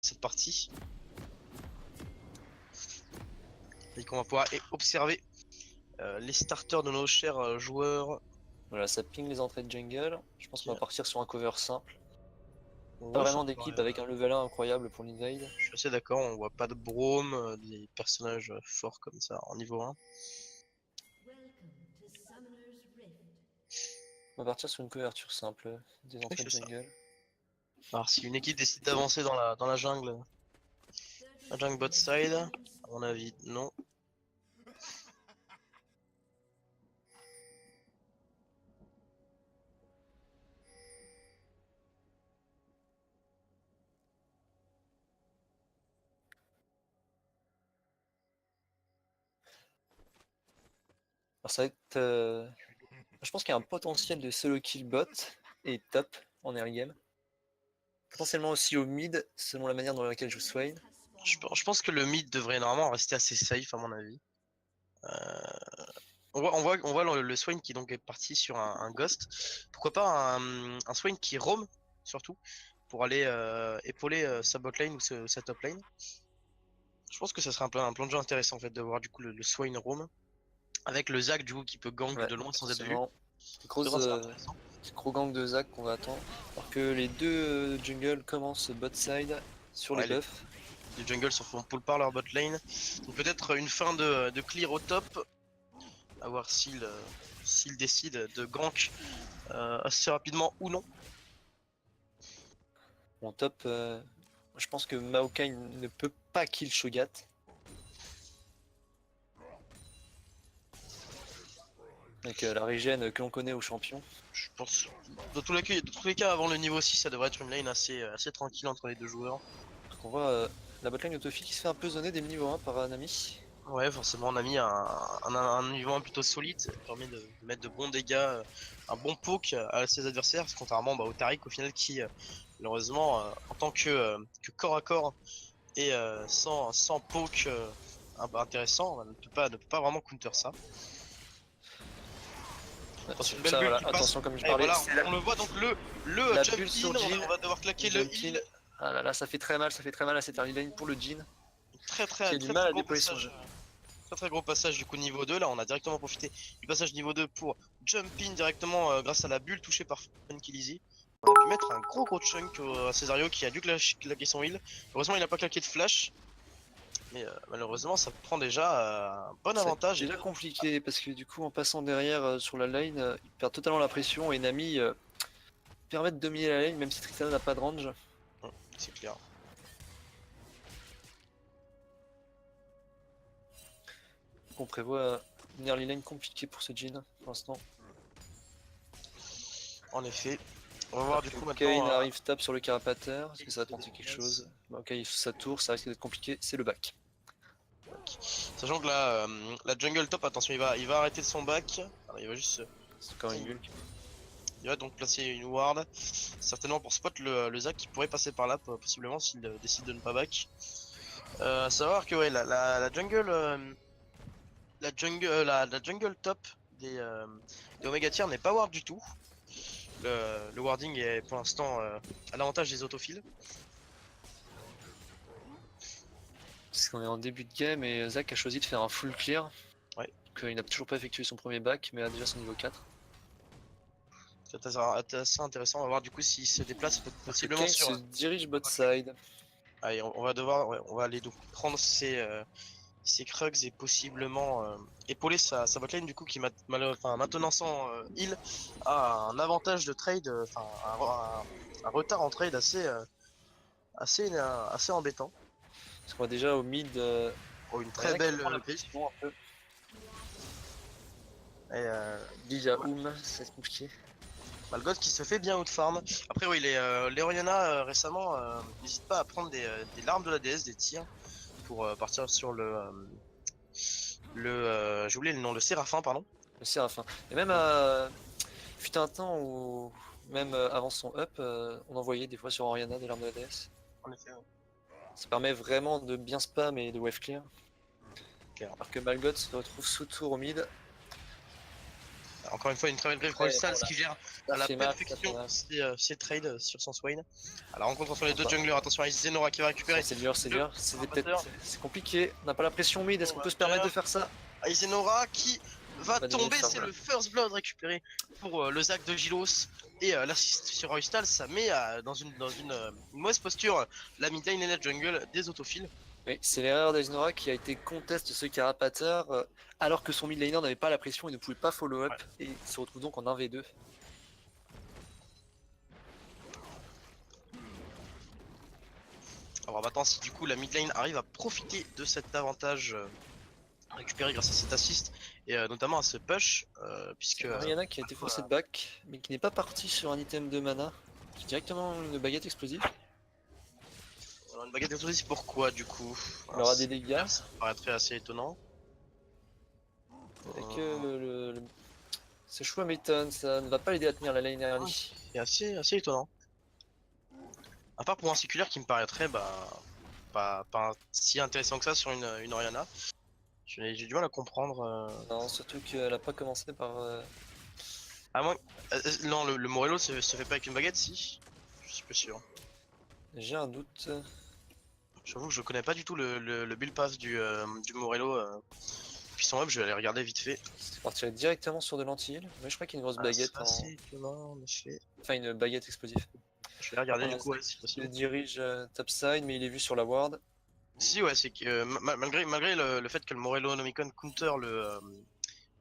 cette partie. Et qu'on va pouvoir observer les starters de nos chers joueurs. Voilà, ça ping les entrées de jungle. Je pense qu'on va partir sur un cover simple. Pas Ouais, vraiment d'équipe avec un level 1 incroyable pour l'invade. je suis assez d'accord, on voit pas de Braum, des personnages forts comme ça en niveau 1. On va partir sur une couverture simple des entrées de jungle. Alors si une équipe décide d'avancer dans la jungle bot side, à mon avis non. Alors ça va être... Je pense qu'il y a un potentiel de solo kill bot et top en early game. Potentiellement aussi au mid, selon la manière dans laquelle joue Swain. Je pense que le mid devrait normalement rester assez safe à mon avis. On voit le Swain qui donc est parti sur un Ghost. Pourquoi pas un Swain qui roam surtout pour aller épauler sa bot lane ou sa top lane. Je pense que ça serait un plan de jeu intéressant en fait de voir du coup le Swain roam avec le Zac du coup qui peut gank de loin sans être vu. Gros gang de Zac qu'on va attendre. Alors que les deux jungle commencent bot side sur les buffs. Les jungles se font pull par leur bot lane. Donc peut-être une fin de clear au top. À voir s'il décide de gank assez rapidement ou non. Bon top, je pense que Maokai ne peut pas kill Shogat. Avec la régène que l'on connaît aux champions. Je pense, dans tous les cas, avant le niveau 6, ça devrait être une lane assez tranquille entre les deux joueurs. Donc on voit la botlane Autofi qui se fait un peu zoner des niveaux 1 par Nami. Ouais, forcément, on a mis un niveau 1 plutôt solide, ça permet de mettre de bons dégâts, un bon poke à ses adversaires, contrairement au Taric au final qui, malheureusement, en tant que corps à corps et sans poke intéressant, ne peut pas vraiment counter ça. Attention, une belle bulle qui passe. Attention, comme je parlais, voilà, on le voit donc le jump in, on va devoir claquer le heal. Ah là là, ça fait très mal à cette early lane pour le Jhin. Très gros passage. Très gros passage du coup niveau 2, là on a directement profité du passage niveau 2 pour jump in directement grâce à la bulle touchée par Funkilizy. On a pu mettre un gros chunk à Cesario qui a dû claquer son heal. Heureusement il n'a pas claqué de flash. Mais malheureusement ça prend déjà un bon avantage. C'est déjà compliqué parce que du coup en passant derrière sur la lane, il perd totalement la pression et Nami permet de dominer la lane même si Tristana n'a pas de range. C'est clair. On prévoit une early lane compliquée pour ce Jhin pour l'instant. En effet. On va voir du coup maintenant. Kane arrive top sur le carapateur. Est-ce que ça va tenter quelque chose? Ok, sa tour, ça risque d'être compliqué. C'est le back. Sachant que là, la jungle top, attention, il va arrêter de son back. Alors, il va juste. C'est encore une bulle. Il va donc placer une ward, certainement pour spot le Zac qui pourrait passer par là, possiblement s'il décide de ne pas back. À savoir que ouais, la jungle top des Omega Tier n'est pas ward du tout. Le warding est pour l'instant à l'avantage des autophiles. Parce qu'on est en début de game et Zac a choisi de faire un full clear. Ouais. Donc il n'a toujours pas effectué son premier back mais a déjà son niveau 4. C'est assez intéressant, on va voir du coup s'il se déplace possiblement Kane se dirige bot side. Allez, on va devoir, ouais, on va aller donc prendre ses Krugs et possiblement épauler sa botlane du coup qui maintenant sans heal a un avantage de trade, un retard en trade assez embêtant. Parce qu'on voit déjà au mid Une très belle Bija c'est compliqué. Malgoth qui se fait bien outfarm. Après oui, les Oriana récemment n'hésitent pas à prendre des larmes de la déesse, des tirs pour partir sur j'ai oublié le nom, le Séraphin pardon. Le Séraphin. Et même fut un temps où même avant son up, on envoyait des fois sur Oriana des larmes de la déesse. En effet. Ouais. Ça permet vraiment de bien spam et de wave clear. Alors que Malgoth se retrouve sous tour au mid. Encore une fois, une très belle griffe Ouais, Royal voilà. qui gère Ça à la fait mal, ça fait perfection mal. ses trades sur son Swain. À la rencontre entre les deux Bah, junglers, attention à Zenora qui va récupérer c'est dur, c'est le dur. C'est rabatteur. peut-être. C'est compliqué. On n'a pas la pression mid. Est-ce On qu'on va peut se permettre de jump. faire ça? Aizenora qui va Pas de minutes tomber, c'est ferme. le first blood récupéré pour le Zac de Gilos et l'assist sur Roystal, ça met dans une mauvaise posture la mid lane et la jungle des autophiles. Oui, c'est l'erreur d'Aznora qui a été conteste ce carapateur alors que son mid laner n'avait pas la pression et ne pouvait pas follow up Ouais. et il se retrouve donc en 1v2. Alors maintenant si du coup la mid lane arrive à profiter de cet avantage récupéré grâce à cet assist et notamment à ce push puisque C'est Orianna qui a été forcé de back mais qui n'est pas parti sur un item de mana qui est directement une baguette explosive. alors, une baguette explosive pourquoi du coup? Il aura des dégâts. Ça paraîtrait assez étonnant. Et que ce choix m'étonne, ça ne va pas l'aider à tenir la lane early. C'est assez étonnant. À part pour un séculaire qui me paraîtrait pas si intéressant que ça sur une Orianna. J'ai du mal à comprendre. Non, surtout qu'elle a pas commencé par. À moins. Non, le Morello se fait pas avec une baguette, si? Je suis pas sûr. J'ai un doute. J'avoue que je connais pas du tout le build pass du Morello. Puissant web, je vais aller regarder vite fait. C'est partir directement sur de l'anti-heal, mais je crois qu'il y a une grosse Ah, baguette c'est assez étonnant, en effet. Enfin, une baguette explosive. Je vais regarder Voilà, du coup, ouais, si Il possible. dirige topside, mais il est vu sur la ward. Si, ouais, c'est que malgré le fait que le Morello Nomicon counter le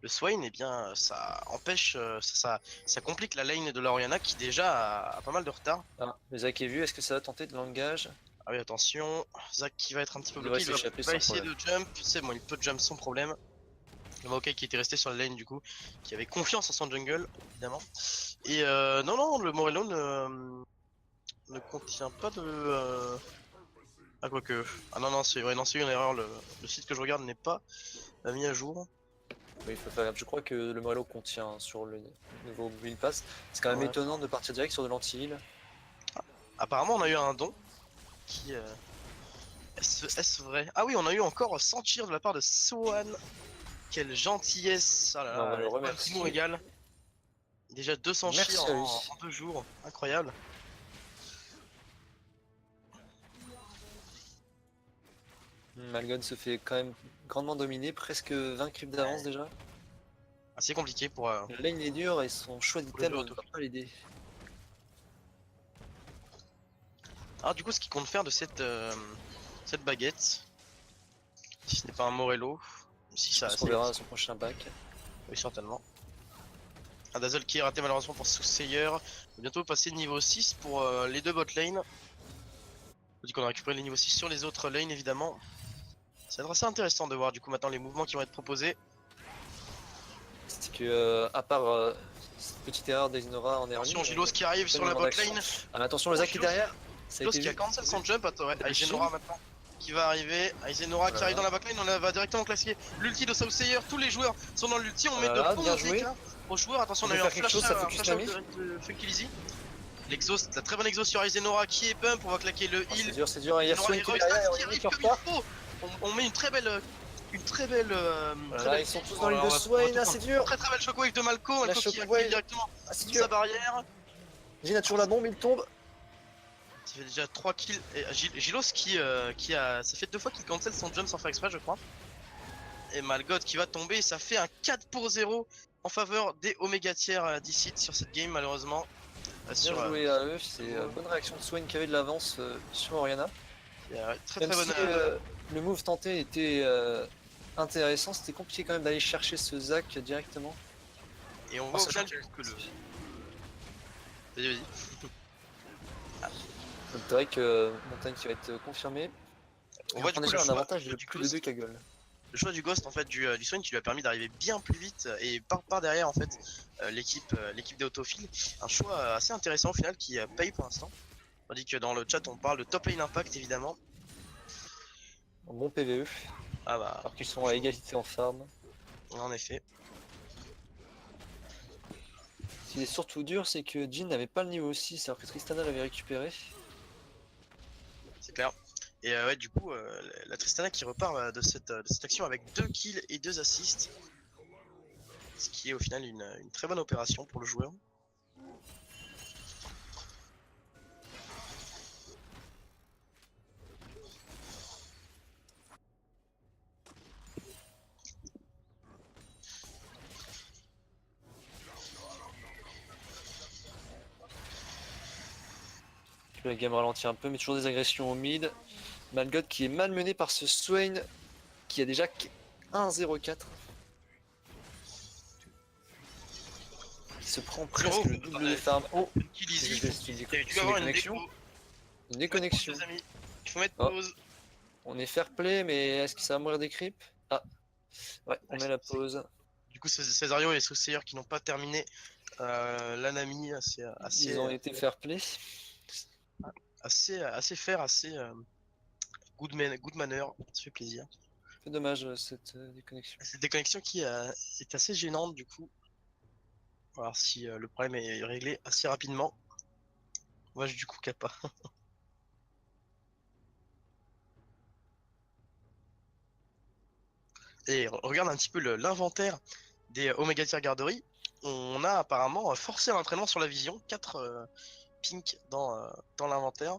Swain, eh bien, ça empêche, ça complique la lane de la Orianna qui déjà a pas mal de retard. Ah, le Zac est vu, est-ce que ça va tenter de l'engage? Ah oui, attention, Zac qui va être un petit peu Il devrait bloqué, s'échapper va sans essayer problème. de jump, c'est bon, il peut jump sans problème. Le Maokai qui était resté sur la lane du coup, qui avait confiance en son jungle, évidemment. Et non, le Morello ne contient pas de... Ah quoique... Ah non, c'est vrai, non, c'est une erreur, le site que je regarde n'est pas mis à jour. Oui, il faut faire gaffe. Je crois que le Morello contient sur le nouveau build pass. C'est quand même Ouais. étonnant de partir direct sur de l'anti-heal. Apparemment on a eu un don qui... Est-ce vrai? Ah oui, on a eu encore 100 tirs de la part de Swan. Quelle gentillesse! Ah là On va là, le qui remercier. nous régale. Déjà 200 Merci chirs à lui. en 2 jours, incroyable. Malgon se fait quand même grandement dominer, presque 20 creeps d'avance déjà. Assez compliqué pour... La lane est dure et son choix d'item jeu ne auto. va pas l'aider. Alors du coup ce qu'il compte faire de cette baguette, si ce n'est pas un Morello, si Je ça... pense qu'on verra à son prochain back. Oui certainement. Un Dazzle qui est raté malheureusement pour Soothsayer. On va bientôt passer niveau 6 pour les deux bot lane. On dit qu'on a récupéré les niveaux 6 sur les autres lanes évidemment. Ça va être assez intéressant de voir du coup maintenant les mouvements qui vont être proposés. C'est que, à part cette petite erreur d'Ignora en early. Attention Gilos qui arrive sur la tellement bot d'action. lane. Ah, mais attention, le Zac qui est derrière. Ça a Gilos été qui a vu. cancel son jump. Attends, ouais, Machine. Aizenora maintenant qui va arriver. Aizenora qui Voilà. arrive dans la backline. On va directement classifier l'ulti de Soothsayer. Tous les joueurs sont dans l'ulti. On met Voilà, de bien bons joué. écarts aux joueurs. Attention, on Il a veut eu un faire quelque flash, chose, ça un focus flash Nami. out de Funky Lizzy. L'exhaust, la très bonne exhaust sur Aizenora qui est pump. On va claquer le Ah, heal. c'est dur. Il y a Swain qui est derrière, qui il arrive est en comme il retard. faut. On met une très belle. Voilà, ils sont tous dans l'île de Swain, ah, c'est dur. Très belle shockwave de Malco. La Malco qui shockwave. active directement Ah, c'est sous dur. sa barrière. Jin a toujours la bombe, il tombe. Ça fait déjà 3 kills. Et Gilos qui a. Ça fait 2 fois qu'il cancel son jump sans faire exprès, je crois. Et Malgot qui va tomber. Ça fait un 4 pour 0 en faveur des Omega Tier d'ici sur cette game, malheureusement. Bien joué à eux, c'est bonne réaction de Swain qui avait de l'avance sur Orianna. Très Même très si bonne. le move tenté était intéressant, c'était compliqué quand même d'aller chercher ce Zac directement. Et on voit au sachant final que le. Vas-y. Donc c'est vrai que Montagne qui va être confirmé. On Et voit prend du coup déjà le un choix avantage de du plus de Ghost. 2 cagolles. Le choix du Ghost en fait du Swain qui lui a permis d'arriver bien plus vite et par derrière en fait l'équipe des autophiles. Un choix assez intéressant au final qui paye pour l'instant. Tandis que dans le chat on parle de top lane impact évidemment. Un bon PVE, Ah bah alors qu'ils sont à égalité en farm. en effet. Ce qui est surtout dur, c'est que Jin n'avait pas le niveau 6 alors que Tristana l'avait récupéré. C'est clair. Et ouais du coup la Tristana qui repart de cette action avec 2 kills et 2 assists. Ce qui est au final une très bonne opération pour le joueur. La game ralentit un peu, mais toujours des agressions au mid. Malgoth qui est malmené par ce Swain qui a déjà 1-0-4. Qui se prend presque le double de farm. Oh, Kilizi, il tu vas avoir une déconnexion. déco. Une déconnexion. Les amis, il faut mettre Oh. pause. On est fair play, mais est-ce que ça va mourir des creeps? Ah, ouais, on met la pause. Du coup, c'est Césario et Saussayeur qui n'ont pas terminé l'Anami Ils ont été fair play. assez fair, assez good manner. Ça fait plaisir. Un peu dommage cette déconnexion. Cette déconnexion qui est assez gênante du coup. On va voir si le problème est réglé assez rapidement. Moi, du coup, Kappa. Et regarde un petit peu l'inventaire des Omega Tier Garderie. On a apparemment forcé l'entraînement sur la vision. 4 pink dans l'inventaire.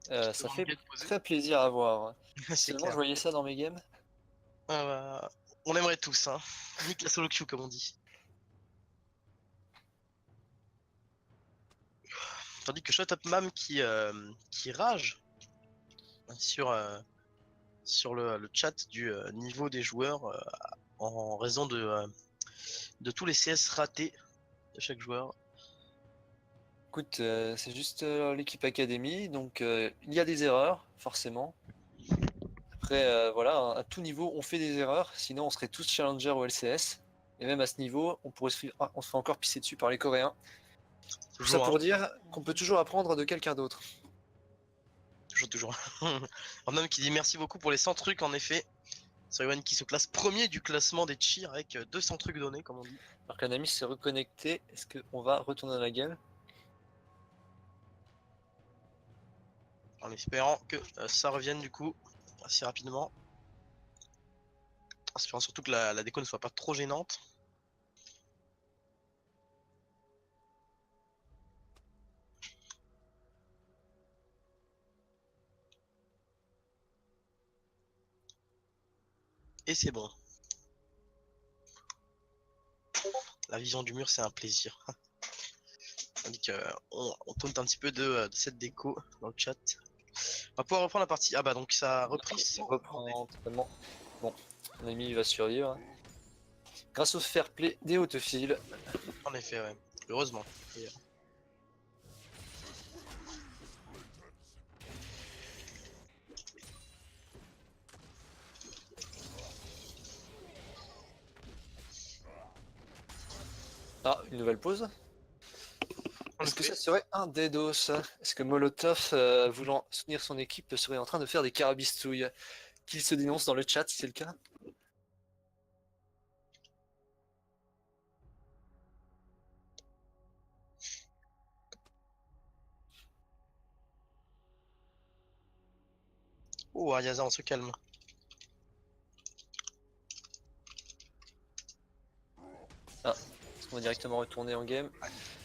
Ça fait très plaisir à voir. C'est Seulement, clair. je voyais ça dans mes games. On aimerait tous, hein. Nique la solo queue, comme on dit. Tandis que Shut Up Mam qui rage sur le chat du niveau des joueurs en raison de tous les CS ratés de chaque joueur. Écoute, c'est juste l'équipe Académie, donc il y a des erreurs, forcément. Après, voilà, à tout niveau, on fait des erreurs, sinon on serait tous challenger au LCS. Et même à ce niveau, on se fait encore pisser dessus par les Coréens. Tout ça pour dire qu'on peut toujours apprendre de quelqu'un d'autre. Toujours. Un homme qui dit merci beaucoup pour les 100 trucs, en effet. Soyone qui se classe premier du classement des cheers avec 200 trucs donnés, comme on dit. Alors qu'un ami s'est reconnecté, est-ce qu'on va retourner dans la game? En espérant que ça revienne du coup assez rapidement. En espérant surtout que la déco ne soit pas trop gênante. Et c'est bon. La vision du mur, c'est un plaisir. On tourne un petit peu de cette déco dans le chat. On va pouvoir reprendre la partie. Ah bah donc ça a repris. On reprend totalement. Bon, mon ami il va survivre. Grâce au fair play des hautes files. En effet, ouais. Heureusement. Et, Ah, une nouvelle pause. Est-ce que ça serait un DDoS? Est-ce que Molotov, voulant soutenir son équipe, serait en train de faire des carabistouilles? Qu'il se dénonce dans le chat si c'est le cas. Oh, Ayaza, on se calme. Ah, est-ce qu'on va directement retourner en game?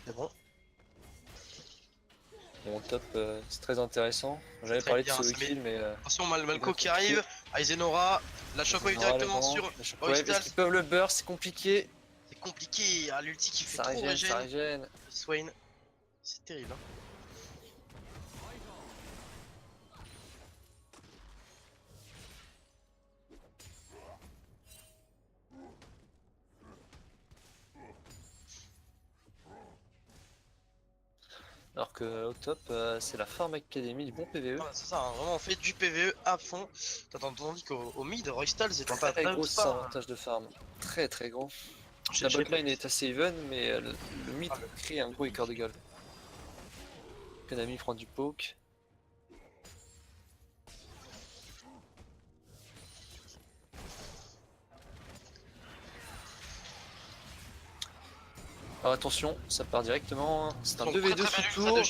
C'est bon. Bon, top, c'est très intéressant. J'avais parlé de solo kill, mais. Attention, Malco qui arrive. Aizenora, la shockwave directement sur Roystal. Est-ce qu'ils peuvent le burst? C'est compliqué. C'est compliqué. Ah, l'ulti qui fait Ça trop régène, ça régène. régène. Swain, c'est terrible. Hein. Alors que au top, c'est la Farm Academy du bon PVE. Ah, c'est ça, hein, vraiment on fait du PVE à fond. Tandis qu'au mid, Roystal est en train Très de gros farm. avantage de farm. Très très gros. La botlane est assez even, mais le mid crée un gros écart de gold. Konami prend du poke. Alors attention, ça part directement. C'est un 2v2 sous tour.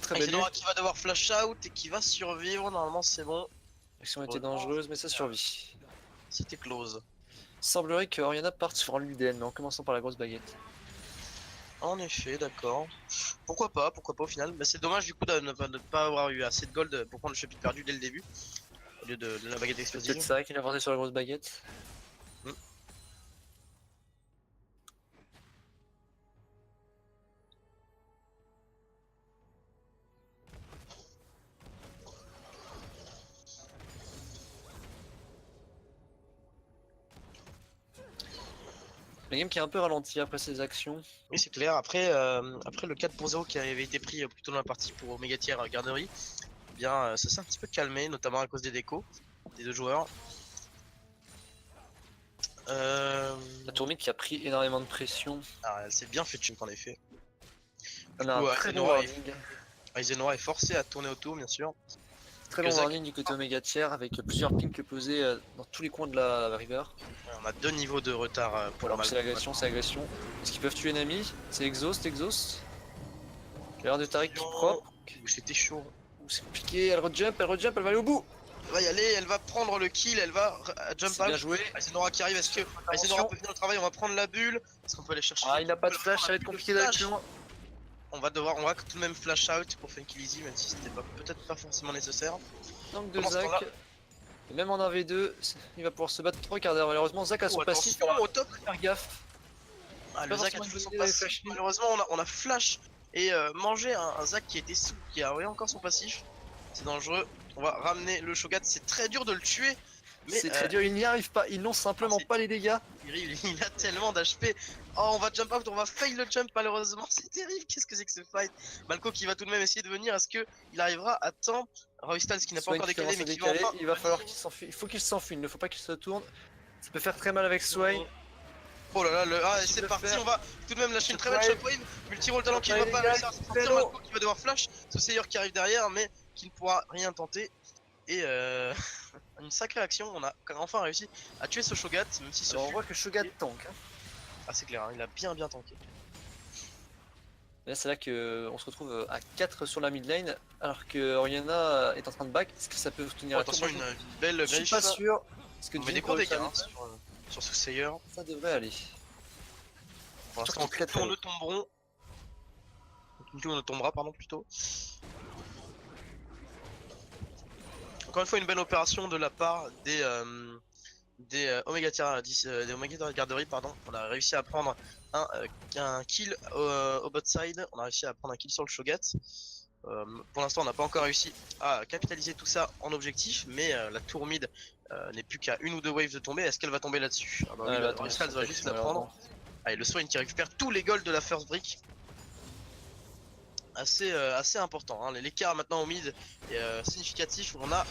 Très belle qui va devoir flash out et qui va survivre. Normalement, c'est bon. L'action était dangereuse, mais ça survit. C'était close. semblerait que Oriana parte sur un Luden, mais en commençant par la grosse baguette. En effet, d'accord. Pourquoi pas au final. Bah, c'est dommage du coup de ne pas avoir eu assez de gold pour prendre le chapitre perdu dès le début, au lieu de la baguette C'est explosive. peut-être ça qu'il a porté sur la grosse baguette. Mm. La game qui est un peu ralenti après ses actions. Oui, c'est clair. Après le 4 pour 0 qui avait été pris plus tôt dans la partie pour Omega Tier Garderie, eh bien ça s'est un petit peu calmé, notamment à cause des décos des deux joueurs. La tourmite qui a pris énormément de pression. Elle s'est bien fait chunk en effet. On Du a coup, un très bon warning. Aizenora est forcé à tourner autour, bien sûr. Très bon warning du côté Omega Tier avec plusieurs pings posés dans tous les coins de la river. On a 2 niveaux de retard pour Alors c'est l'agression, c'est l'agression. Est-ce qu'ils peuvent tuer Nami? C'est exhaust. Il a l'air de Tariq propre. C'était chaud. C'est compliqué, elle rejump, elle va aller au bout. Elle va y aller, elle va prendre le kill, elle va jump out. Bien joué. Aizenora qui arrive, est-ce que Aizenora peut finir le travail? On va prendre la bulle. Est-ce qu'on peut aller chercher? Ah, il n'a pas de flash, ça va être compliqué d'aller plus loin. On va tout de même flash out pour Funky Lizzy, même si c'était peut-être pas forcément nécessaire. Donc de Zach. Et même en 1v2, il va pouvoir se battre 3 quarts d'heure. Malheureusement, Zach a son passif. Au top. Faire gaffe. Le Zach a fait son passif. Malheureusement, on a flash et mangé un Zach qui était sous, qui a encore son passif. C'est dangereux. On va ramener le Shogat. C'est très dur de le tuer. C'est très dur, il n'y arrive pas. Ils n'ont simplement pas les dégâts. Il a tellement d'HP. Oh, on va jump out, on va fail le jump malheureusement. C'est terrible. Qu'est-ce que c'est que ce fight? Malco qui va tout de même essayer de venir. Est-ce qu'il arrivera à temps? Roy Styles qui n'a pas encore décalé, mais qui va enfin... Il va falloir qu'il s'enfuit. Il faut qu'il s'enfuit. Il ne faut pas qu'il se tourne. Ça peut faire très mal avec Swain. Oh là là, c'est parti. On va tout de même lâcher une très belle shockwave. Multi-roll talent qui ne va pas réussir à sortir. Malco qui va devoir flash. Ce Sayer qui arrive derrière, mais qui ne pourra rien tenter. Et une sacrée action, on a enfin réussi à tuer ce Shogat, même si ce on voit que Shogat tank. Ah c'est clair, hein, il a bien tanké. Là c'est là qu'on se retrouve à 4 sur la mid lane, alors que Oriana est en train de back. Est-ce que ça peut tenir la tour? Attention, une belle griffe. Je suis pas sûr. Parce que on met des gros dégâts sur ce Sayer. Ça devrait aller. Pour l'instant, on ne tomberont. On ne tombera, pardon, plutôt. Encore une fois, une belle opération de la part des Omega Tier Garderie, pardon. On a réussi à prendre un kill au bot side, on a réussi à prendre un kill sur le Shogat. Pour l'instant, on n'a pas encore réussi à capitaliser tout ça en objectif, mais la tour mid n'est plus qu'à une ou deux waves de tomber. Est-ce qu'elle va tomber là-dessus? Ah bah oui, Royal va juste la prendre. Allez, le Swain qui récupère tous les golds de la first brick. Assez important, hein. L'écart maintenant au mid est significatif. On a,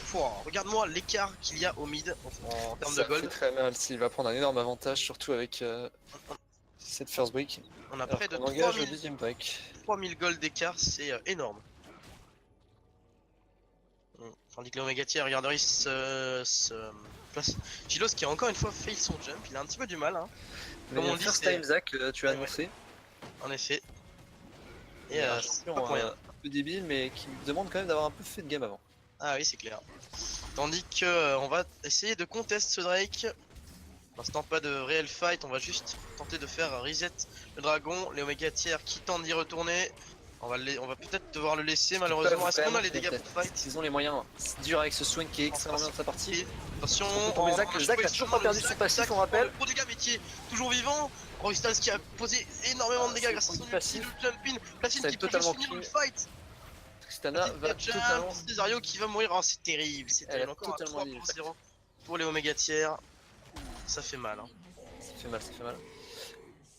regarde-moi l'écart qu'il y a au mid en termes de gold. C'est très mal, s'il va prendre un énorme avantage, surtout avec cette first brick. On a près de 3000 gold d'écart, c'est énorme. Tandis que les Omega Tier Garderie se place. Gilos qui a encore une fois fail son jump, il a un petit peu du mal. Hein. Comme on dit, first time Zach, tu as annoncé. En effet. Et c'est pas pour rien. Un peu débile, mais qui demande quand même d'avoir un peu fait de game avant. Ah oui, c'est clair. Tandis que on va essayer de contest ce Drake. Pour l'instant, pas de réel fight, on va juste tenter de faire reset le dragon. Les Omega Tier qui tentent d'y retourner. On va peut-être devoir le laisser malheureusement. Est-ce qu'on a les dégâts pour fight? Ils ont les moyens. C'est dur avec ce swing qui est extrêmement bien dans sa partie. Attention, Zach a toujours pas perdu son passif, on rappelle. Gros dégâts, mais qui est toujours vivant. Roy Styles qui a posé énormément de dégâts grâce à son ulti, le jump in. Placine qui peut juste finir le fight. Tristana va totalement. Cesario qui va mourir. Oh, c'est terrible. C'est terrible. Encore un 3-0 pour les Omega Tier. Ça fait mal. Hein. Ça fait mal.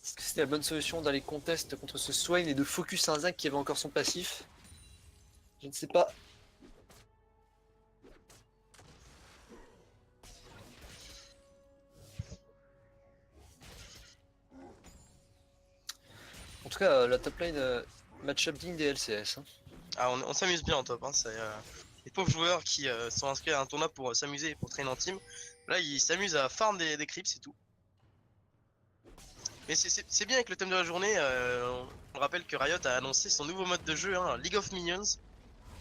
Est-ce que c'était la bonne solution d'aller contest contre ce Swain et de focus un Zach qui avait encore son passif? Je ne sais pas. En tout cas, la top lane match-up digne des LCS. Hein. Ah, on s'amuse bien en top. Hein. C'est les pauvres joueurs qui sont inscrits à un tournoi pour s'amuser et pour traîner en team. Là, ils s'amusent à farm des creeps, c'est tout. Mais c'est bien avec le thème de la journée. On rappelle que Riot a annoncé son nouveau mode de jeu, hein, League of Minions.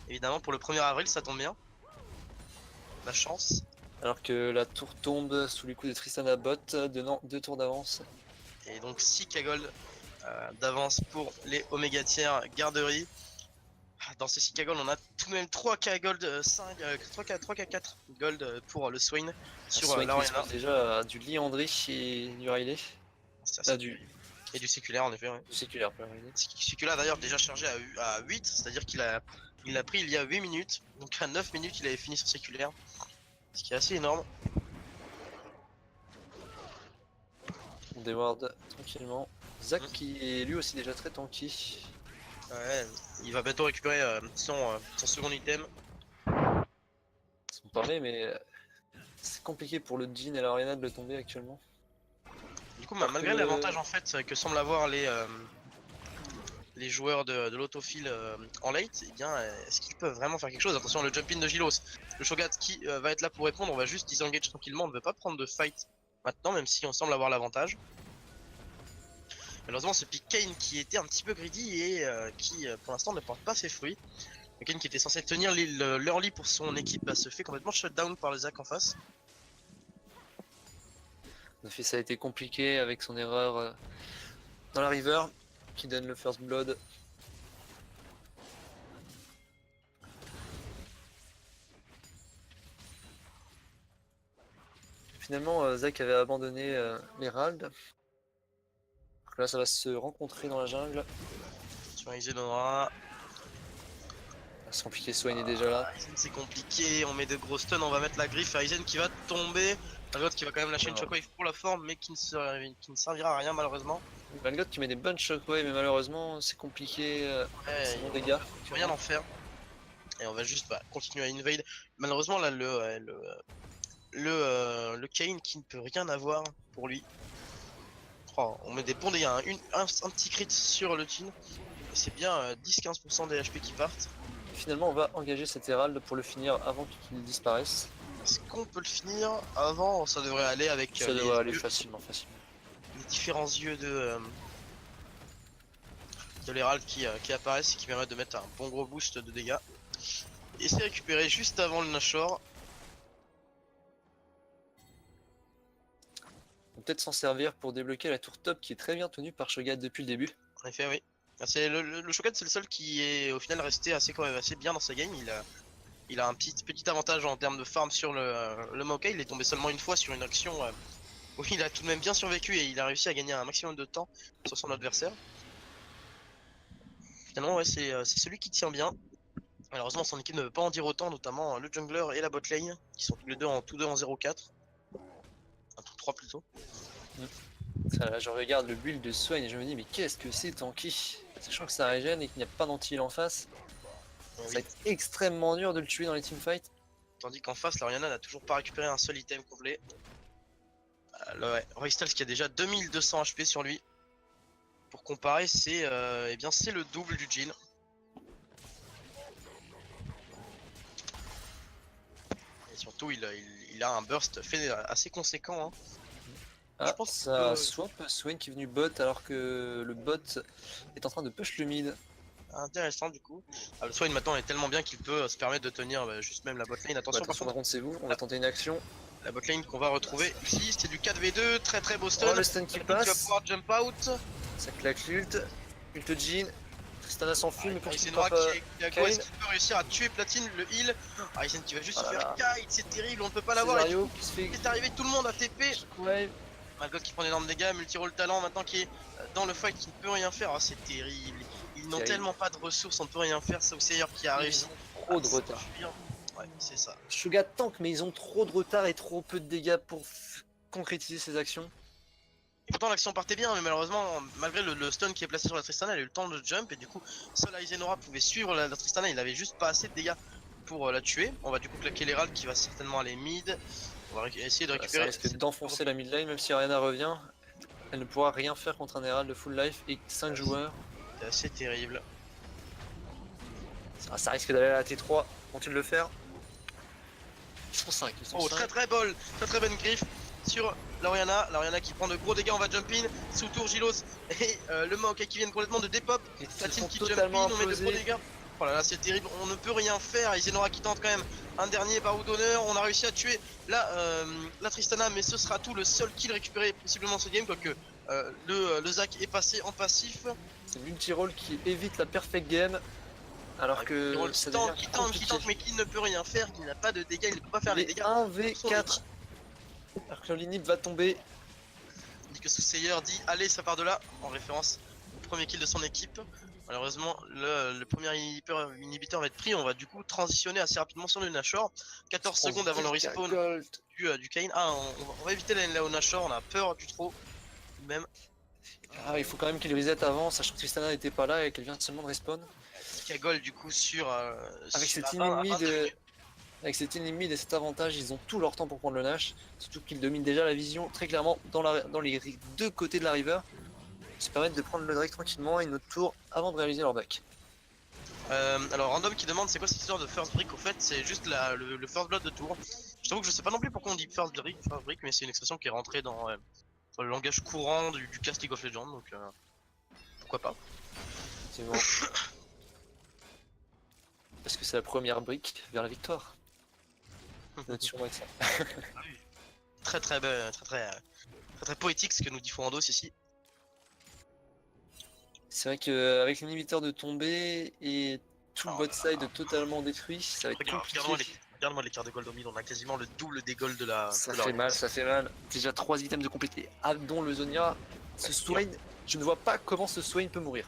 Évidemment, pour le 1er avril, ça tombe bien. La chance. Alors que la tour tombe sous les coups de Tristana bot, donnant 2 tours d'avance. Et donc 6k gold d'avance pour les Omega Tier garderies. Dans ces 6k gold, on a tout de même 3k gold, 3k 4 gold pour le Swain sur Swain la qui Orianna. dispose déjà du Liandry et du Riley. Et du séculaire en effet. Ouais. Du séculaire, pas Riley. Séculaire d'ailleurs déjà chargé à 8, c'est-à-dire qu'il a pris il y a 8 minutes. Donc à 9 minutes, il avait fini son séculaire. Ce qui est assez énorme. On déward tranquillement. Zach qui est lui aussi déjà très tanky. Ouais, il va bientôt récupérer son second item. Ça me paraît, mais c'est compliqué pour le Jhin et la Orianna de le tomber actuellement. Du coup, malgré l'avantage en fait que semblent avoir les joueurs de l'autophile en late, eh bien, est-ce qu'ils peuvent vraiment faire quelque chose? Attention, le jump in de Gilos, le Shogat qui va être là pour répondre, on va juste disengage tranquillement, on ne veut pas prendre de fight maintenant, même si on semble avoir l'avantage. Malheureusement, ce pick Kayn qui était un petit peu greedy et qui pour l'instant ne porte pas ses fruits. Le Kayn qui était censé tenir l'early pour son équipe se fait complètement shutdown par le Zac en face. En effet, ça a été compliqué avec son erreur dans la river qui donne le first blood. Finalement, Zac avait abandonné l'Herald. Là, ça va se rencontrer dans la jungle. Sur Isidora. C'est compliqué, Swain est déjà là. Aizen c'est compliqué, on met de gros stuns, on va mettre la griffe à Aizen qui va tomber. L'autre qui va quand même lâcher une shockwave pour la forme mais qui ne servira à rien malheureusement. Valgot qui met des bonnes shockwaves mais malheureusement c'est compliqué, c'est bon dégâts. Il faut rien en faire. Et on va juste continuer à invade. Malheureusement là le Kayn qui ne peut rien avoir pour lui. Oh, on met des bons dégâts, un petit crit sur le Jhin. Et c'est bien 10-15% des HP qui partent. Finalement on va engager cet Herald pour le finir avant qu'il disparaisse. Est-ce qu'on peut le finir avant? Ça devrait aller avec ça devrait aller facilement. Les différents yeux de l'Herald qui apparaissent et qui permettent de mettre un bon gros boost de dégâts. Et c'est récupéré juste avant le Nashor. On peut peut-être s'en servir pour débloquer la tour top qui est très bien tenue par Shogat depuis le début. En effet, oui. C'est le Shogat, c'est le seul qui est au final resté quand même assez bien dans sa game. Il a un petit avantage en termes de farm sur le Maokai. Il est tombé seulement une fois sur une action où il a tout de même bien survécu et il a réussi à gagner un maximum de temps sur son adversaire. Finalement, ouais, c'est celui qui tient bien. Malheureusement, son équipe ne veut pas en dire autant, notamment le jungler et la bot lane, qui sont tous les deux en 0-4. Enfin, tous 3 plutôt. Ça, là, je regarde le build de Swain et je me dis, mais qu'est-ce que c'est tanky? Sachant que ça régène et qu'il n'y a pas d'anti-heal en face, ça va être extrêmement dur de le tuer dans les teamfights. Tandis qu'en face, la Orianna n'a toujours pas récupéré un seul item complet. Le Roystals qui a déjà 2200 HP sur lui. Pour comparer, c'est eh bien c'est le double du Jhin. Et surtout, il a un burst fait assez conséquent. Hein. Ah, je pense ça swap Swain qui est venu bot alors que le bot est en train de push le mid. Intéressant du coup. Le Swain maintenant est tellement bien qu'il peut se permettre de tenir juste même la bot lane. Attention, par contre c'est vous, on va tenter une action. La bot lane qu'on va retrouver ici, c'est du 4v2, très beau stun. Oh, le stun qui passe. Il va pouvoir jump out. Ça claque l'ult. Ult Jhin. Tristana s'enfuit mais pour Aizen qui est-ce qu'il peut réussir à tuer Platine, le heal. Aizen qui va juste se faire kite, c'est terrible, on ne peut pas l'avoir. Il est arrivé, tout le monde a TP. Ouais. Malgot qui prend d'énormes dégâts, multi-roll talent maintenant qui est dans le fight qui ne peut rien faire. Oh, c'est terrible. Ils n'ont tellement pas de ressources, on ne peut rien faire. C'est Ouseilleur qui a réussi. Trop de retard. Ouais, c'est ça. Shogat tank, mais ils ont trop de retard et trop peu de dégâts pour concrétiser ces actions. Et pourtant l'action partait bien, mais malheureusement, malgré le stun qui est placé sur la Tristana, elle a eu le temps de jump et du coup, seul Izenora pouvait suivre la Tristana, il avait juste pas assez de dégâts pour la tuer. On va du coup claquer l'Herald qui va certainement aller mid. On va essayer de récupérer. Ça risque d'enfoncer la mid lane, même si Orianna revient. Elle ne pourra rien faire contre un Herald de full life et 5 joueurs. C'est assez terrible. Ça risque d'aller à la T3. Vont-ils le faire? Ils sont 5. Oh, très bonne griffe sur l'Orianna qui prend de gros dégâts. On va jump in sous tour Gilos et le Maokai qui viennent complètement de dépop. Platine qui jump in, on met de gros dégâts. Oh là là, c'est terrible, on ne peut rien faire. Isenora qui tente quand même un dernier baroud d'honneur. On a réussi à tuer la Tristana, mais ce sera tout, le seul kill récupéré possiblement ce game, quoique le Zac est passé en passif. C'est multi-roll qui évite la perfect game. Alors que ça devient qui compliqué. tente, mais qui ne peut rien faire, qui n'a pas de dégâts, il ne peut pas faire les dégâts. 1v4. Alors que l'inhib va tomber. Il dit que Sayer dit allez, ça part de là, en référence au premier kill de son équipe. Malheureusement, le premier inhibiteur va être pris. On va du coup transitionner assez rapidement sur le Nashor. 14 secondes avant le respawn du Kayn. Ah, on va éviter la au Nashor, on a peur du trop. Même. Ah, il faut quand même qu'il reset avant, sachant que Tristana n'était pas là et qu'elle vient seulement de respawn. Cagole du coup sur. Avec sur cette la 20, inhib avec cet ennemi et cet avantage, ils ont tout leur temps pour prendre le Nash. Surtout qu'ils dominent déjà la vision très clairement dans les deux côtés de la river. Ils se permettent de prendre le Drake tranquillement et notre tour avant de réaliser leur back. Alors Random qui demande c'est quoi cette histoire de first brick, au fait c'est juste le first blood de tour. Je t'avoue que je sais pas non plus pourquoi on dit first brick, mais c'est une expression qui est rentrée dans le langage courant du cast League of Legends, donc pourquoi pas. C'est bon. Parce que c'est la première brique vers la victoire. Note sur moi avec ça. Très poétique ce que nous dit Fourandos ici. C'est vrai qu'avec l'inhibiteur de tomber et tout le bot side totalement détruit, ça va être compliqué. Regarde-moi l'écart de gold au mid, on a quasiment le double des golds de la. Ça fait mal, ça fait mal. Déjà 3 items de compléter, dont le Zonia. Ce Swain, je ne vois pas comment ce Swain peut mourir.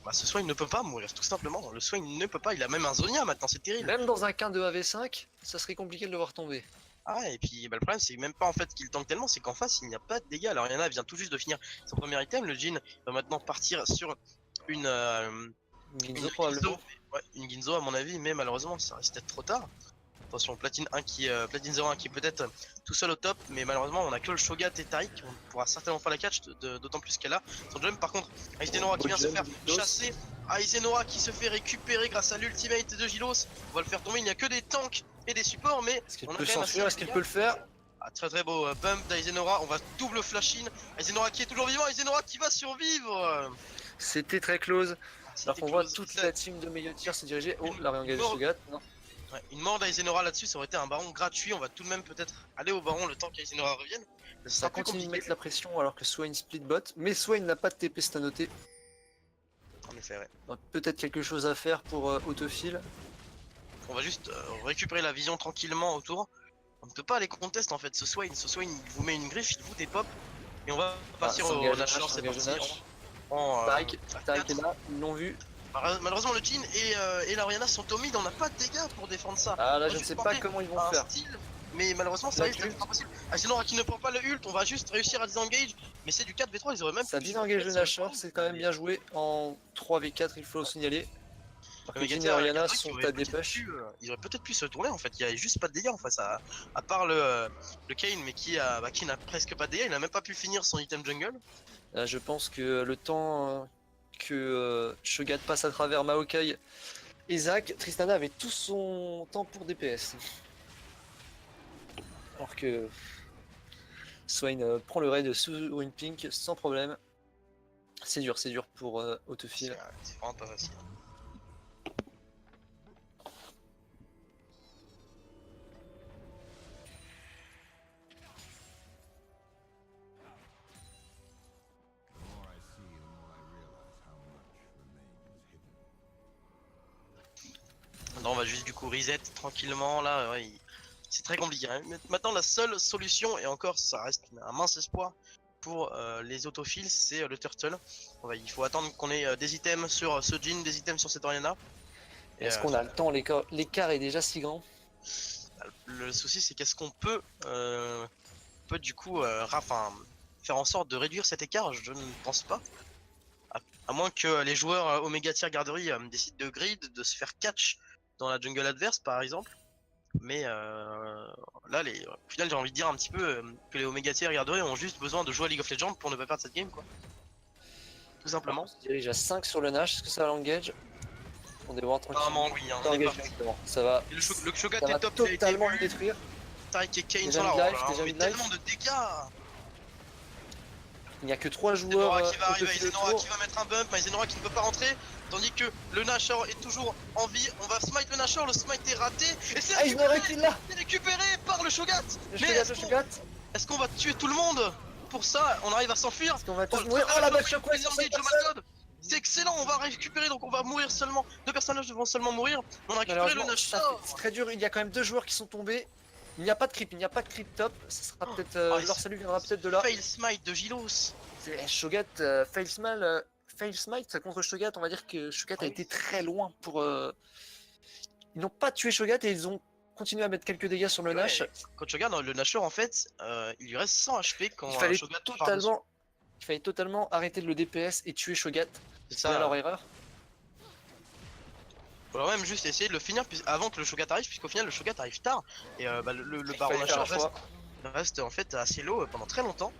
Bah ce Swain ne peut pas mourir, tout simplement. Le Swain ne peut pas, il a même un Zonia maintenant, c'est terrible. Même dans un quin de AV5, ça serait compliqué de le voir tomber. Ah et puis bah, le problème c'est même pas en fait qu'il tank tellement, c'est qu'en face il n'y a pas de dégâts. Alors Yana vient tout juste de finir son premier item, le Jhin va maintenant partir sur une Ginzo probablement. Ouais, une Ginzo à mon avis, mais malheureusement ça risque d'être trop tard. Attention, Platine 1 Platine 01 qui est peut-être tout seul au top, mais malheureusement on a que le Shogat et Tarik, on pourra certainement pas la catch, d'autant plus qu'elle a son jump. Par contre, Isenora qui vient se faire chasser, Isenora qui se fait récupérer grâce à l'ultimate de Gilos, on va le faire tomber, il n'y a que des tanks et des supports, mais est-ce qu'il peut s'enfuir, est-ce qu'il peut le faire? Ah, très beau bump d'Isenora, on va double flash in, Isenora qui est toujours vivant, Isenora qui va survivre. C'était très close. Alors qu'on voit toute la team de Meiotir se diriger. Oh, la réengage de Shogat, non. Ouais, une mort d'Isenora là-dessus, ça aurait été un baron gratuit. On va tout de même peut-être aller au baron le temps qu'Isenora revienne. Ça continue de mettre la pression alors que Swain split bot, mais Swain n'a pas de TP stanoté. En effet, ouais. Donc peut-être quelque chose à faire pour autofill. On va juste récupérer la vision tranquillement autour. On ne peut pas aller contest en fait. Ce Swain il vous met une griffe, il vous des pop. Et on va partir au Nashor, c'est parti. Tarik est là, ils l'ont vu. Malheureusement le Jhin et la Orianna sont au mid, on n'a pas de dégâts pour défendre ça. Ah là je ne sais pas comment ils vont faire. Mais malheureusement ça risque d'être impossible. Isenora qui ne prend pas le ult, on va juste réussir à disengage. Mais c'est du 4v3, ils auraient même. Ça disengage le Nashor, c'est quand même bien joué. En 3v4 il faut le signaler. Les Jhin et Orianna sont à des push. Ils auraient peut-être pu se tourner en fait, il n'y a juste pas de dégâts en face, à part le Kayn, mais qui n'a presque pas de dégâts, il n'a même pas pu finir son item jungle. Là, je pense que le temps que Shogat passe à travers Maokai et Zac, Tristana avait tout son temps pour DPS. Alors que Swain prend le raid sur une pink sans problème. C'est dur pour autofill. C'est vraiment pas facile. Non, on va juste du coup reset tranquillement là, ouais, c'est très compliqué. Hein. Maintenant la seule solution, et encore ça reste un mince espoir pour les autofills, c'est le turtle. Il faut attendre qu'on ait des items sur ce Jhin, des items sur cette Orianna. Est-ce qu'on a le temps? L'écart est déjà si grand. Le souci c'est qu'est-ce qu'on peut, du coup faire en sorte de réduire cet écart, je ne pense pas. À moins que les joueurs Omega Tier Garderie décident de grid, de se faire catch dans la jungle adverse par exemple. Mais là, au final, j'ai envie de dire un petit peu que les Omega Tier Garderie ont juste besoin de jouer à League of Legends pour ne pas perdre cette game, quoi. Tout simplement. On se dirige à 5 sur le Nash, est-ce que ça va l'engage? On dévoile tranquillement. Apparemment, oui, hein, on est parti. Ça va. Et le Shogat est top, totalement le détruire. Tarik et Kayn Déjà sont là, mid-life, on met tellement de dégâts. Il n'y a que 3 joueurs. Isenora qui va arriver, Isenora qui va mettre un bump, mais Isenora qui ne peut pas rentrer. Tandis que le Nashor est toujours en vie. On va smite le Nashor, le smite est raté. Et c'est Ah, ils ont là. récupéré par le Shogat. Le Mais Shogat. est-ce qu'on va tuer tout le monde? Pour ça, on arrive à s'enfuir. Est-ce qu'on va tous mourir? Oh la belle shockwave sur cette personne. C'est excellent, on va récupérer, donc on va mourir seulement. 2 personnages vont seulement mourir. On a récupéré le Nashor. C'est très dur, il y a quand même 2 joueurs qui sont tombés. Il n'y a pas de creep, il n'y a pas de creep top. Ça sera peut-être. Leur salut viendra peut-être de là. Fail smite de Gilos. Shogat, fail smite contre Shogat, on va dire que Shogat a été très loin pour. Ils n'ont pas tué Shogat et ils ont continué à mettre quelques dégâts sur le Nash. Quand tu regardes le Nashor, en fait, il lui reste 100 HP quand il fallait Shogat totalement arrêter de le DPS et tuer Shogat. C'est ça leur erreur. Faut alors même juste essayer de le finir avant que le Shogat arrive, puisqu'au final le Shogat arrive tard. Et le Baron Nashor reste en fait assez low pendant très longtemps.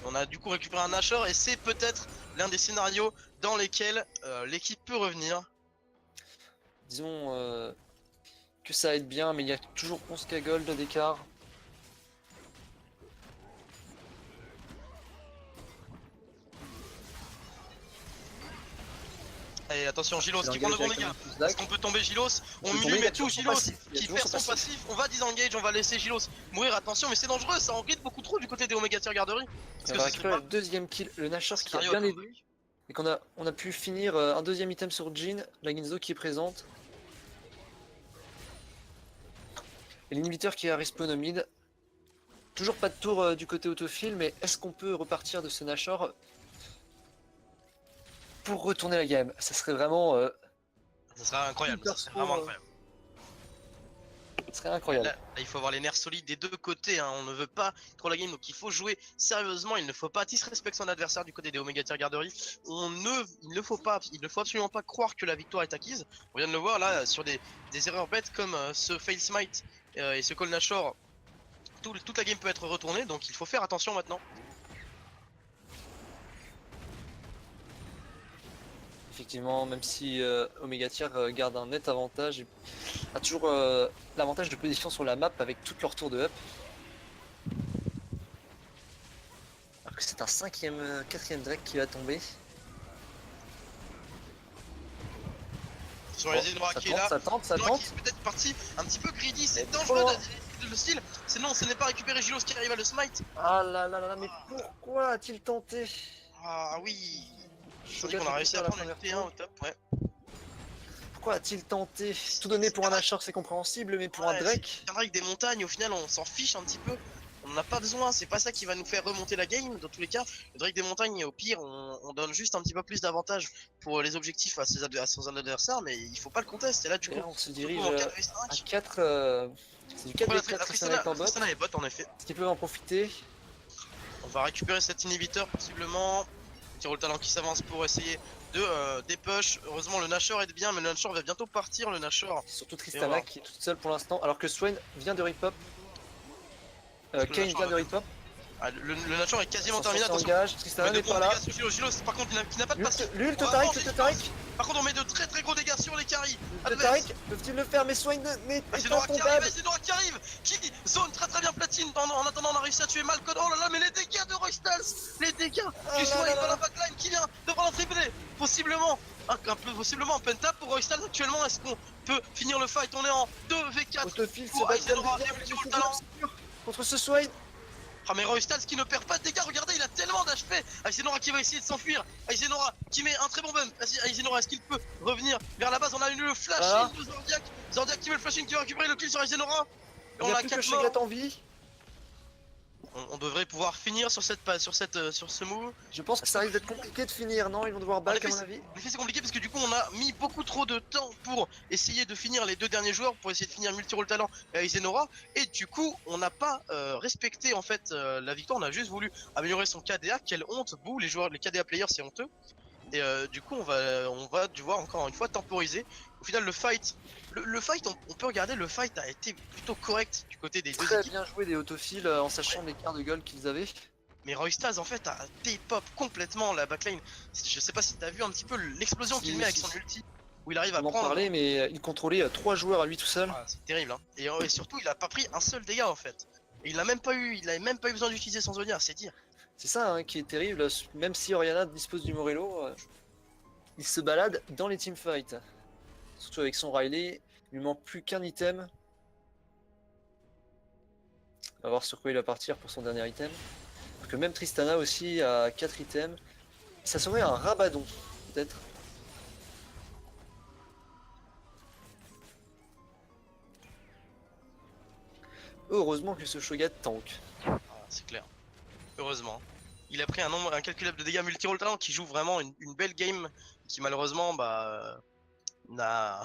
On a du coup récupéré un Nashor et c'est peut-être l'un des scénarios dans lesquels l'équipe peut revenir. Disons que ça aide bien, mais il y a toujours 11k gold d'écart. Allez, attention, Gilos qui prend de bons dégâts. Est-ce qu'on peut tomber Gilos? On lui met tout Gilos qui perd son passif. On va disengage, on va laisser Gilos mourir. Attention, mais c'est dangereux, ça en ride beaucoup trop du côté des Omega Tier Garderie. On va récupérer le deuxième kill, le Nashor qui a bien aidé. Et qu'on a pu finir un deuxième item sur Jhin, la Ginzo qui est présente. Et l'inhibiteur qui a respawn au mid. Toujours pas de tour du côté autofill, mais est-ce qu'on peut repartir de ce Nashor pour retourner la game? Ça serait vraiment... ça serait incroyable, ça serait vraiment incroyable. Ça serait incroyable. Là, il faut avoir les nerfs solides des deux côtés, hein. On ne veut pas trop la game, donc il faut jouer sérieusement. Il ne faut pas disrespecter son adversaire du côté des Omega Tier Garderie. Il ne faut absolument pas croire que la victoire est acquise. On vient de le voir là sur des erreurs bêtes comme ce fail smite et ce call Nashor. Toute la game peut être retournée, donc il faut faire attention maintenant. Effectivement, même si Omega Tier garde un net avantage, et a toujours l'avantage de position sur la map avec toutes leurs tours de up. Alors que c'est un 4ème Drake qui va tomber. Sur les Isidora qui est là, ça tente. Qui est peut-être parti un petit peu greedy, c'est dangereux le style. Non, ce n'est pas récupérer Gilos qui arrive à le smite. Ah là là là, mais pourquoi a-t-il tenté? Ah oui. Je dis qu'on a réussi à prendre une T1 au top, ouais. Pourquoi a-t-il tenté? Tout donner pour un Nashor c'est compréhensible, mais pour un Drake... Un Drake des montagnes, au final on s'en fiche un petit peu. On n'en a pas besoin, c'est pas ça qui va nous faire remonter la game. Dans tous les cas, le Drake des montagnes, au pire, on donne juste un petit peu plus d'avantage pour les objectifs à ses adversaires, mais il faut pas le contester. Et là, du coup, on se dirige à 4... c'est du 4 voilà, 4 Tristana est bot en effet. Est-ce qu'ils peuvent en profiter? On va récupérer cet inhibiteur possiblement. Tiro le talent qui s'avance pour essayer de dépush. Heureusement le Nashor aide bien, mais le Nashor va bientôt partir. Le Nashor. Surtout Tristana qui est toute seule pour l'instant, alors que Swain vient de rip-up. Kane vient de rip-up. Ah, le Nashor est quasiment terminé. Attention, Tristana n'est pas là. Gilos, par contre, qui n'a pas de passif. L'ult Taric. Par contre, on met de très gros dégâts sur les carries. Taric, peuvent-ils le faire? Mais Swain n'est pas tombable. Isidora qui arrive, qui zone très bien platine. En attendant, on a réussi à tuer Malcon. Oh là là, mais les dégâts de Roystal, les dégâts du Swain dans la backline qui vient de prendre un triplé. Possiblement un penta pour Roystal actuellement. Est-ce qu'on peut finir le fight? On est en 2v4 Autofil se pour bat Isidora le talent contre ce Swain. Ah mais Roystal qui ne perd pas de dégâts, regardez, il a tellement d'HP. Isidora qui va essayer de s'enfuir. Isidora qui met un très bon bump. Isidora, est-ce qu'il peut revenir vers la base? On a eu le flash in de Zordiak. Zordiak qui met le flash in, qui va récupérer le kill sur Isidora. Et on a 4 morts en vie. On devrait pouvoir finir sur ce move. Je pense que ça risque d'être compliqué de finir, non? Ils vont devoir back à mon avis. En effet, c'est compliqué parce que du coup on a mis beaucoup trop de temps pour essayer de finir les deux derniers joueurs, pour essayer de finir multi-role talent et Isenora, et du coup on n'a pas respecté en fait la victoire. On a juste voulu améliorer son KDA. Quelle honte, bouh, les KDA players c'est honteux. Et du coup on va devoir encore une fois temporiser. Au final le fight, on peut regarder, le fight a été plutôt correct du côté des deux équipes. Très bien joué des autofiles en sachant l'écart de gold qu'ils avaient. Mais Roystaz en fait a T-pop complètement la backline. Je sais pas si t'as vu un petit peu l'explosion qu'il met avec son ulti, où il arrive à prendre... parler, mais il contrôlait 3 joueurs à lui tout seul. Ah, c'est terrible, hein. Et surtout il a pas pris un seul dégât en fait. Et il avait même pas eu besoin d'utiliser son Zonia, c'est dire. C'est ça hein, qui est terrible, même si Orianna dispose du Morello, il se balade dans les teamfights. Surtout avec son Riley, il lui manque plus qu'un item. On va voir sur quoi il va partir pour son dernier item. Parce que même Tristana aussi a 4 items. Ça serait un Rabadon, peut-être. Heureusement que ce Shogat tank. Ah, c'est clair. Heureusement. Il a pris un nombre incalculable de dégâts multi-roll talent qui joue vraiment une belle game qui malheureusement n'a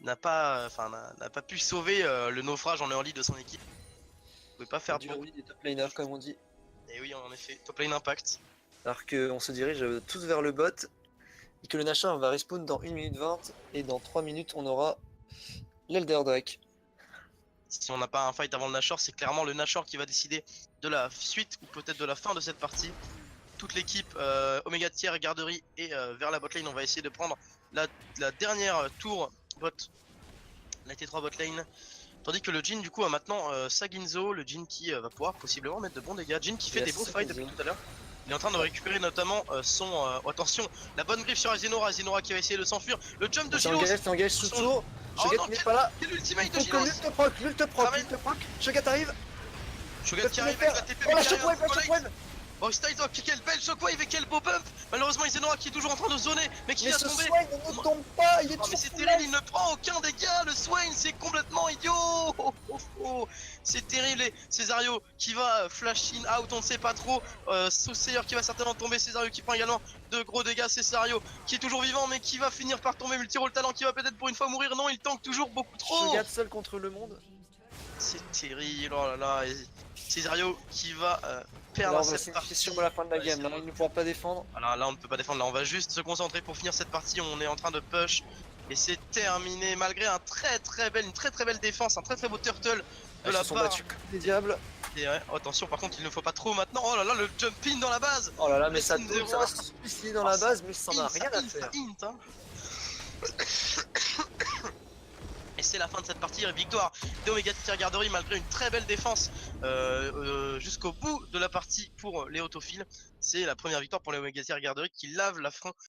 n'a pas n'a pas pu sauver le naufrage en early de son équipe. Il pouvait pas faire Du beau. early des top laners comme on dit. Et oui, en effet, top lane impact. Alors qu'on se dirige tous vers le bot. Et que le Nashor va respawn dans 1 minute 20. Et dans 3 minutes on aura l'Elder Drake. Si on n'a pas un fight avant le Nashor, c'est clairement le Nashor qui va décider de la suite ou peut-être de la fin de cette partie. Toute l'équipe Omega Tier, garderie et vers la botlane, on va essayer de prendre la dernière tour bot, la T3 botlane. Tandis que le Jhin du coup a maintenant sa Ginzo, le Jhin qui va pouvoir possiblement mettre de bons dégâts. Jhin qui fait Yes, des beaux fights depuis Ginzo. tout à l'heure. Il est en train de récupérer notamment son... attention, la bonne griffe sur Azenora qui va essayer de s'enfuir. Le jump de Gilos. S'engage sous tour. Oh Shogat non, n'est pas là. quel ultimate Il de faut que Gilos. l'ult proc. Shogat arrive. Shogat qui arrive avec la TP. Oh la shockwave, la shockwave. Oh Styles, oh, quelle belle shockwave et quel beau bump. Malheureusement Isenora qui est toujours en train de zoner, mais qui Mais va ce tomber. Swain ne tombe pas, il est Oh, mais toujours c'est full terrible, life. il ne prend aucun dégât, le Swain, c'est complètement idiot. C'est terrible, et Césario qui va flash in out, on ne sait pas trop. Sauceyer qui va certainement tomber, Césario qui prend également de gros dégâts, Césario qui est toujours vivant mais qui va finir par tomber, multi-roll talent qui va peut-être pour une fois mourir, non il tank toujours beaucoup trop. Shogat seul contre le monde. C'est terrible, oh là là, et Césario qui va Là perdre on va cette partie. signifier sûrement la fin de la Ouais, game, c'est là bon. il ne pourra pas défendre. Alors là on ne peut pas défendre, là on va juste se concentrer pour finir cette partie, on est en train de push et c'est terminé malgré une très très belle défense, un très beau turtle de Ils la se sont part. battus comme des diables. Et ouais, attention par contre il ne faut pas trop maintenant, oh là là le jump in dans la base. Oh là là, mais Le ça Sin tombe, Zero. ça va se suicider dans Oh, la ça base, mais ça n'a rien à faire. int, hein. Et c'est la fin de cette partie, victoire d'Omega Tier Garderie malgré une très belle défense jusqu'au bout de la partie pour les autophiles. C'est la première victoire pour les Omega Tier Garderie qui lave l'affront